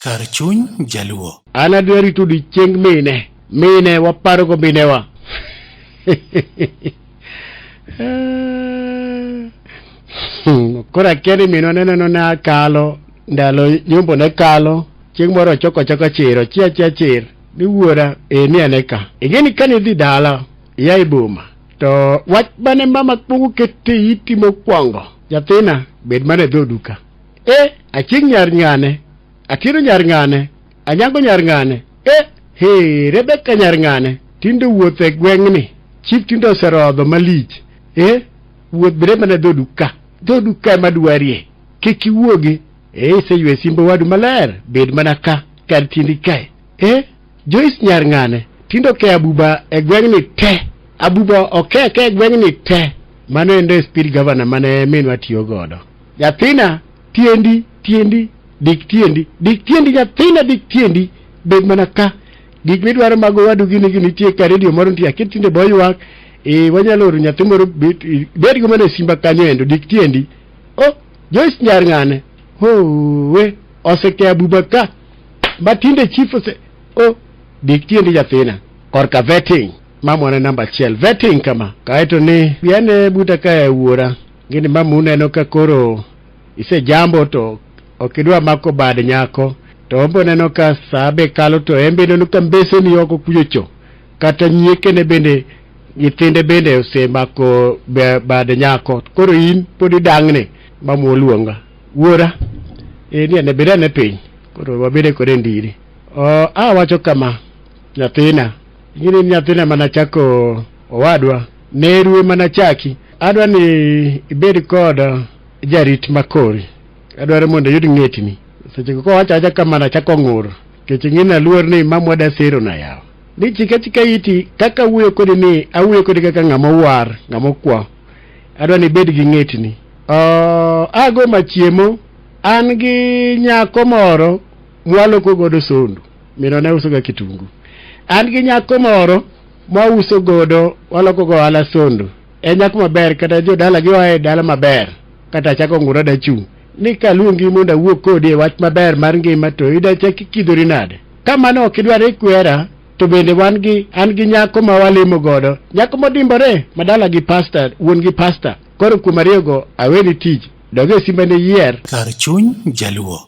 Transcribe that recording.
Kar chuny jaluo. An adwari tudi chieng' mine waparo go minewa. Kora keni minwa neno na kalo ndalo nyumbo ne kalo chieng' moro choko chiro chia ni wuora ni aneka ingeni kani dhi dala ya boma to wach bane mama kuongo kete iti mokwongo nyathina bed mane dho duka achieng' nyar ng'ane atiro nyar ng'ane anyango nyar ng'ane Rebeka nyar ng'ane tindo wuoth e gweng'ni chif tindo oserodho malich wuoth bere mane dho duka madwarie kik iwuogi iseywe simbo wadu maler bed mana ka kar tindi kae Joyce nyar ng'ane tindo ke abuba e gweng'ni te abuba oke ke gweng'ni te mano endo spirit governor mane minwa tiyo godo nyathina tiendi dik tiendi nyathina dik tiendi bed mana ka gik midwaro mago wadu gini nitie ka radio moro nitie akitinde boywak wanyalo oro nyathi moro bed go mana simba kanyo endo dik tiendi Joyce nyar ng'ane oseke abuba ka matinde chief dik tiendi nyathina korka vetting mamone namba 1 vetting kama kaeto ni biane buta ka wuora ngini mamu neno ka koro ise jambo to okidwa mako bad nyako to ombo neno ka sabe kalo to embe neno ka mbese ni oko kujocho kata nyieke ne bende nyithinde bende ose mako bad nyako koro in podi dangne mamu oluonga wuora ni ane bedane piny koro wabede kore ndiri wacho kama nyathina ngini nyathina manachako owadwa neruwe manachaki adwa ni ibed kod jarit makori adwaro mondo yud ng'etni seche ko wacha kama nachako ng'ur kech ng'ina luor ni mamwada sero na yawo ni chika iti kaka wuyo kodi ni awuyo kodi kaka ng'amowar ng'amokwa adwa ni bed gi ng'etni ago machiemo an gi nyako moro mwaloko godo sondu mino ne uso ga kitungu an gi nyako moro mwauso godo waloko go ala sondu nyako maber kata jo dala gi wae dala maber kata chako ngura da chung ni kaluongi mondo awuok kodi e wach maber mar ngima to ida chaki kidhori nade kama no kidware kwera to bende an gi nyako ma walimo godo nyako modimbore madala gi pastor wuon gi pastor koro kuom ariyo go aweni tich doge simba ne yier Kar chuny jaluo.